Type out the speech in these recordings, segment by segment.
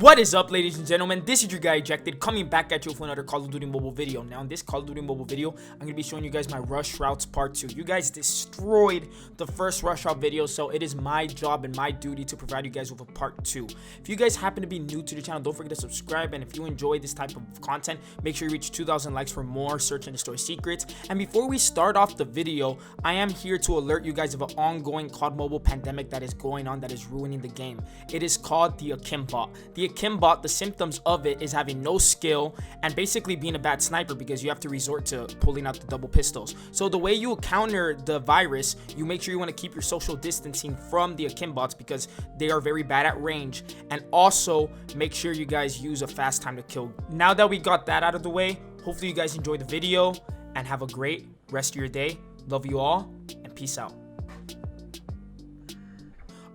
What is up, ladies and gentlemen? This is your guy Ejected, coming back at you for another Call of Duty mobile video. Now in this Call of Duty mobile video, I'm going to be showing you guys my rush routes part 2. You guys destroyed the first rush route video, so it is my job and my duty to provide you guys with a part 2. If you guys happen to be new to the channel, don't forget to subscribe, and if you enjoy this type of content, make sure you reach 2,000 likes for more search and destroy secrets. And before we start off the video, I am here to alert you guys of an ongoing COD mobile pandemic that is going on, that is ruining the game. It is called the Akimbot. The Akimbot, the symptoms of it is having no skill and basically being a bad sniper because you have to resort to pulling out the double pistols. So the way you counter the virus, you make sure you want to keep your social distancing from the Akimbots because they are very bad at range, and also make sure you guys use a fast time to kill. Now that we got that out of the way, hopefully you guys enjoyed the video and have a great rest of your day. Love you all and peace out.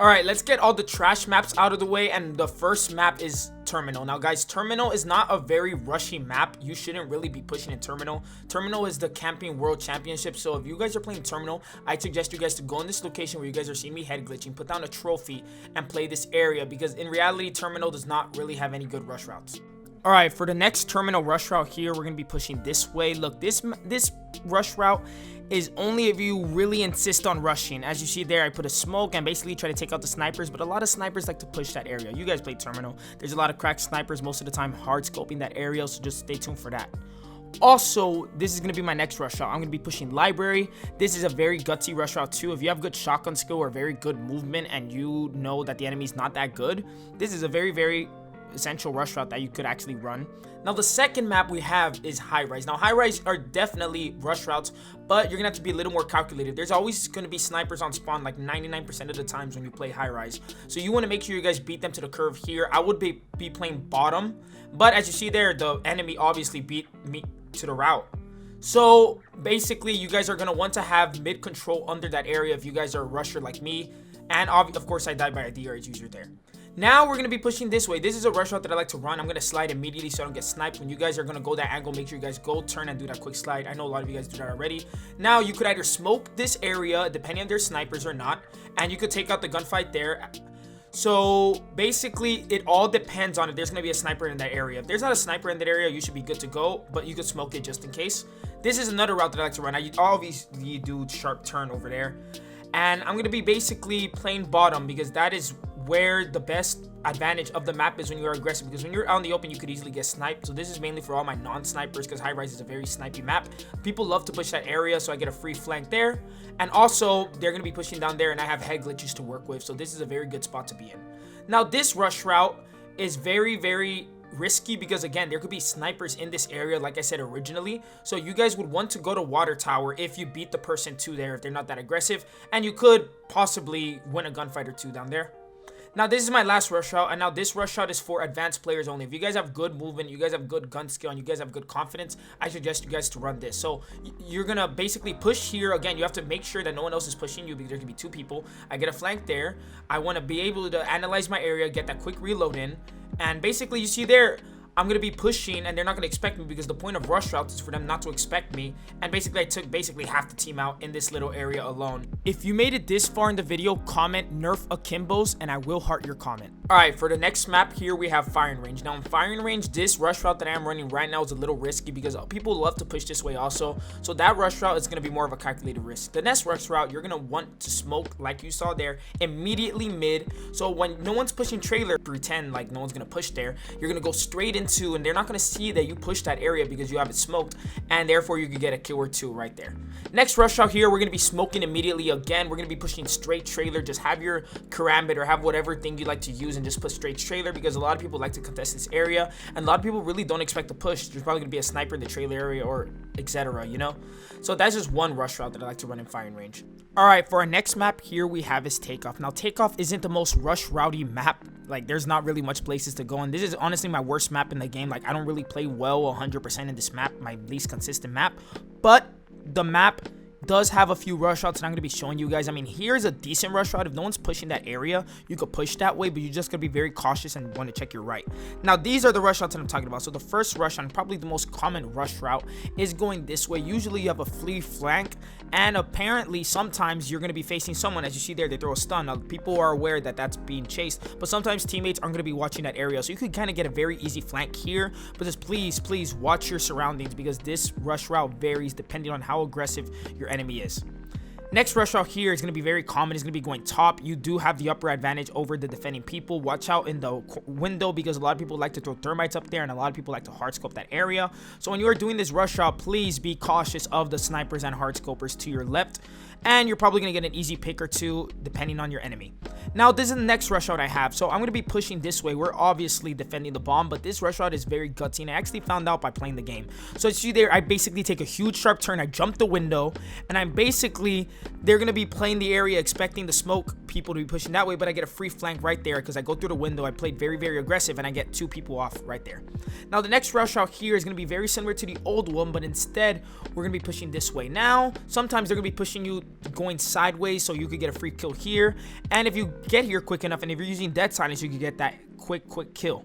Alright, let's get all the trash maps out of the way, and the first map is Terminal. Now guys, Terminal is not a very rushy map. You shouldn't really be pushing in Terminal. Terminal is the camping world championship, so if you guys are playing Terminal, I suggest you guys to go in this location where you guys are seeing me head glitching, put down a trophy and play this area, because in reality Terminal does not really have any good rush routes. Alright, for the next Terminal rush route here, we're going to be pushing this way. Look, this rush route is only if you really insist on rushing. As you see there, I put a smoke and basically try to take out the snipers, but a lot of snipers like to push that area. You guys play Terminal. There's a lot of cracked snipers most of the time, hard scoping that area, so just stay tuned for that. Also, this is going to be my next rush route. I'm going to be pushing Library. This is a very gutsy rush route too. If you have good shotgun skill or very good movement and you know that the enemy's not that good, this is a very essential rush route that you could actually run. Now the second map we have is High Rise. Now High Rise are definitely rush routes, but you're gonna have to be a little more calculated. There's always gonna be snipers on spawn like 99% of the times when you play High Rise, so you want to make sure you guys beat them to the curve here. I would be playing bottom, but as you see there, the enemy obviously beat me to the route. So basically you guys are gonna want to have mid control under that area if you guys are a rusher like me, and of course I died by a DRH user there. Now we're going to be pushing this way. This is a rush route that I like to run. I'm going to slide immediately so I don't get sniped. When you guys are going to go that angle, make sure you guys go, turn, and do that quick slide. I know a lot of you guys do that already. Now you could either smoke this area, depending on their snipers or not, and you could take out the gunfight there. So basically it all depends on if there's going to be a sniper in that area. If there's not a sniper in that area, you should be good to go, but you could smoke it just in case. This is another route that I like to run. I obviously do sharp turn over there, and I'm going to be basically playing bottom because that is where the best advantage of the map is when you're aggressive, because when you're out in the open you could easily get sniped. So this is mainly for all my non-snipers because High Rise is a very snipey map. People love to push that area, so I get a free flank there, and also they're going to be pushing down there and I have head glitches to work with, so this is a very good spot to be in. Now this rush route is very risky because again there could be snipers in this area like I said originally, so you guys would want to go to water tower if you beat the person to there if they're not that aggressive, and you could possibly win a gunfight or two down there. Now this is my last rush route, and now this rush route is for advanced players only. If you guys have good movement, you guys have good gun skill, and you guys have good confidence, I suggest you guys to run this. So you're gonna basically push here. Again, you have to make sure that no one else is pushing you because there can be two people. I get a flank there. I want to be able to analyze my area, get that quick reload in, and basically you see there, I'm going to be pushing and they're not going to expect me because the point of rush routes is for them not to expect me. And basically I took half the team out in this little area alone. If you made it this far in the video, comment nerf Akimbos and I will heart your comment. Alright, for the next map here we have Firing Range. Now in Firing Range, this rush route that I am running right now is a little risky because people love to push this way also. So that rush route is going to be more of a calculated risk. The next rush route, you're going to want to smoke like you saw there immediately mid. So when no one's pushing trailer, pretend like no one's going to push there. You're going to go straight into, and they're not going to see that you push that area because you have it smoked, and therefore you could get a kill or two right there. Next rush out here, we're going to be smoking immediately again. We're going to be pushing straight trailer. Just have your karambit or have whatever thing you like to use and just put straight trailer because a lot of people like to contest this area and a lot of people really don't expect to push. There's probably going to be a sniper in the trailer area or etc, you know. So that's just one rush route that I like to run in Firing Range. Alright, for our next map here we have is Takeoff. Now Takeoff isn't the most rush routy map. Like there's not really much places to go, and this is honestly my worst map in the game. Like I don't really play well 100% in this map, my least consistent map, but the map does have a few rush routes, and I'm going to be showing you guys. I mean, here's a decent rush route. If no one's pushing that area, you could push that way, but you're just going to be very cautious and want to check your right. Now, these are the rush routes that I'm talking about. So the first rush, and probably the most common rush route, is going this way. Usually you have a free flank, and apparently sometimes you're going to be facing someone. As you see there, they throw a stun. Now, people are aware that that's being chased, but sometimes teammates aren't going to be watching that area. So you could kind of get a very easy flank here, but just please watch your surroundings, because this rush route varies depending on how aggressive your enemy is. Next rush route here is going to be very common. It's going to be going top. You do have the upper advantage over the defending people. Watch out in the window, because a lot of people like to throw thermites up there, and a lot of people like to hardscope that area. So when you are doing this rush route, please be cautious of the snipers and hardscopers to your left, and you're probably going to get an easy pick or two depending on your enemy. Now, this is the next rush route I have. So I'm going to be pushing this way. We're obviously defending the bomb, but this rush route is very gutsy, and I actually found out by playing the game. So as you see there, I basically take a huge sharp turn. I jump the window, and I'm basically, they're going to be playing the area expecting the smoke people to be pushing that way, but I get a free flank right there because I go through the window. I played very aggressive, and I get 2 people off right there. Now, the next rush route here is going to be very similar to the old one, but instead, we're going to be pushing this way. Now, sometimes they're going to be pushing you going sideways, so you could get a free kill here, and if you get here quick enough, and if you're using dead silence, you could get that quick kill.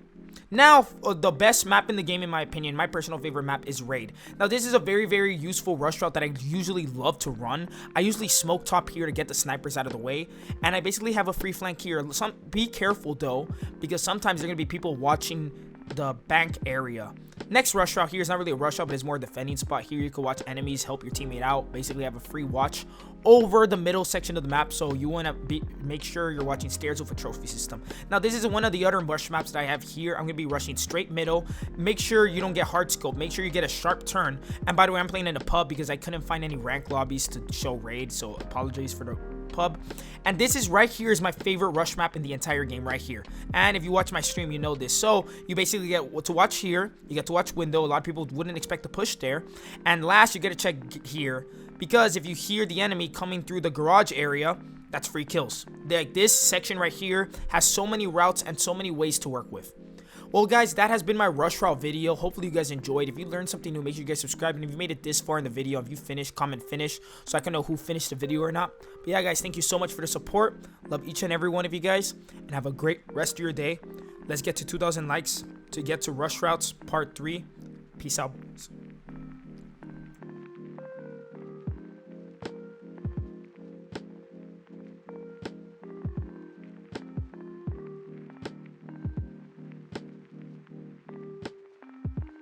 Now, the best map in the game, in my opinion, my personal favorite map, is Raid. Now, this is a very useful rush route that I usually love to run. I usually smoke top here to get the snipers out of the way, and I basically have a free flank here. Be careful, though, because sometimes there are going to be people watching the bank area. Next rush route here is not really a rush route, but it's more a defending spot. Here you can watch enemies, help your teammate out, basically have a free watch over the middle section of the map. So you want to make sure you're watching stairs with a trophy system. Now, this is one of the other rush maps that I have here. I'm going to be rushing straight middle. Make sure you don't get hard scope. Make sure you get a sharp turn. And by the way, I'm playing in a pub because I couldn't find any rank lobbies to show Raid, so apologies for the pub. And this is right here is my favorite rush map in the entire game right here. And if you watch my stream, you know this. So you basically get to watch here. You get to watch window. A lot of people wouldn't expect to push there. And last, you get to check here, because if you hear the enemy coming through the garage area, that's free kills. Like, this section right here has so many routes and so many ways to work with. Well, guys, that has been my rush route video. Hopefully you guys enjoyed. If you learned something new, make sure you guys subscribe. And if you made it this far in the video, if you finished, comment finish so I can know who finished the video or not. But yeah, guys, thank you so much for the support. Love each and every one of you guys, and have a great rest of your day. Let's get to 2,000 likes to get to rush routes part 3. Peace out.